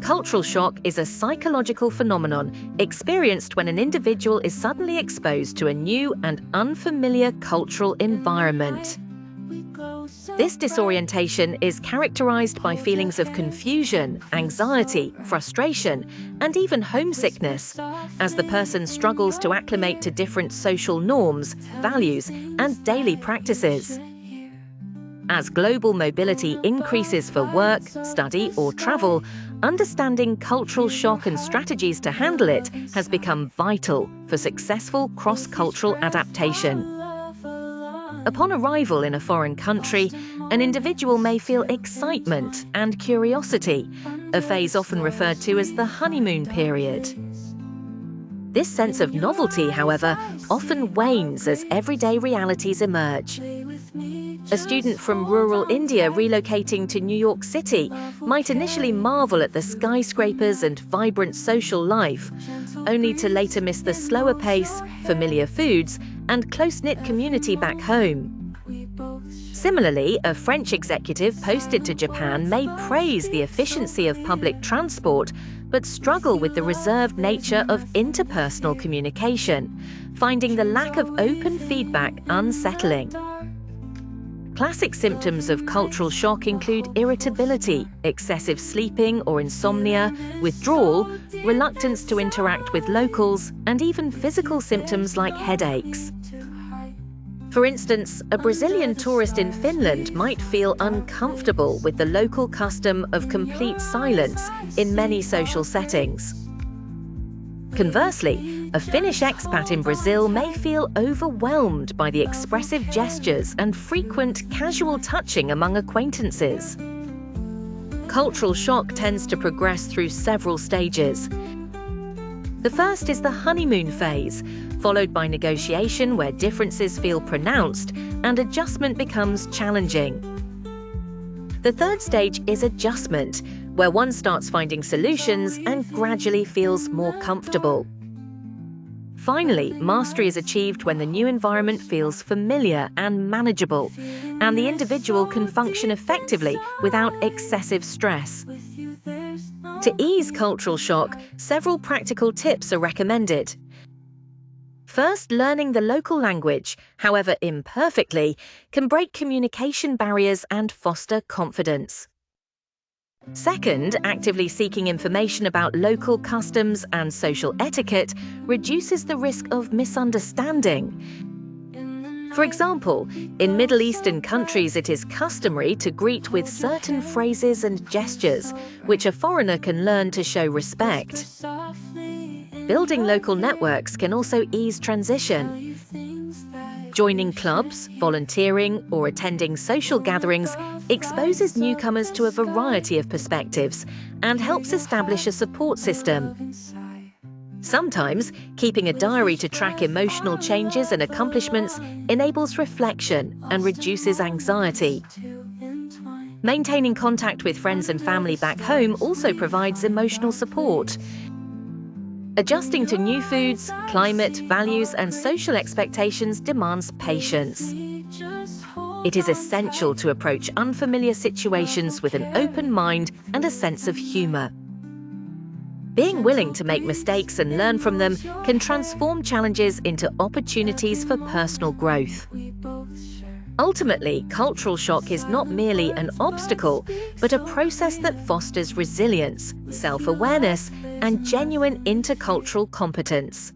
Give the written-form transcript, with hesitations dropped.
Cultural shock is a psychological phenomenon experienced when an individual is suddenly exposed to a new and unfamiliar cultural environment. This disorientation is characterized by feelings of confusion, anxiety, frustration, and even homesickness, as the person struggles to acclimate to different social norms, values, and daily practices. As global mobility increases for work, study, or travel, understanding cultural shock and strategies to handle it has become vital for successful cross-cultural adaptation. Upon arrival in a foreign country, an individual may feel excitement and curiosity, a phase often referred to as the honeymoon period. This sense of novelty, however, often wanes as everyday realities emerge. A student from rural India relocating to New York City might initially marvel at the skyscrapers and vibrant social life, only to later miss the slower pace, familiar foods, and close-knit community back home. Similarly, a French executive posted to Japan may praise the efficiency of public transport, but struggle with the reserved nature of interpersonal communication, finding the lack of open feedback unsettling. Classic symptoms of cultural shock include irritability, excessive sleeping or insomnia, withdrawal, reluctance to interact with locals, and even physical symptoms like headaches. For instance, a Brazilian tourist in Finland might feel uncomfortable with the local custom of complete silence in many social settings. Conversely, a Finnish expat in Brazil may feel overwhelmed by the expressive gestures and frequent casual touching among acquaintances. Cultural shock tends to progress through several stages. The first is the honeymoon phase, followed by negotiation where differences feel pronounced and adjustment becomes challenging. The third stage is adjustment, where one starts finding solutions and gradually feels more comfortable. Finally, mastery is achieved when the new environment feels familiar and manageable, and the individual can function effectively without excessive stress. To ease cultural shock, several practical tips are recommended. First, learning the local language, however imperfectly, can break communication barriers and foster confidence. Second, actively seeking information about local customs and social etiquette reduces the risk of misunderstanding. For example, in Middle Eastern countries it is customary to greet with certain phrases and gestures, which a foreigner can learn to show respect. Building local networks can also ease transition. Joining clubs, volunteering, or attending social gatherings exposes newcomers to a variety of perspectives and helps establish a support system. Sometimes, keeping a diary to track emotional changes and accomplishments enables reflection and reduces anxiety. Maintaining contact with friends and family back home also provides emotional support. Adjusting to new foods, climate, values, and social expectations demands patience. It is essential to approach unfamiliar situations with an open mind and a sense of humor. Being willing to make mistakes and learn from them can transform challenges into opportunities for personal growth. Ultimately, cultural shock is not merely an obstacle, but a process that fosters resilience, self-awareness, and genuine intercultural competence.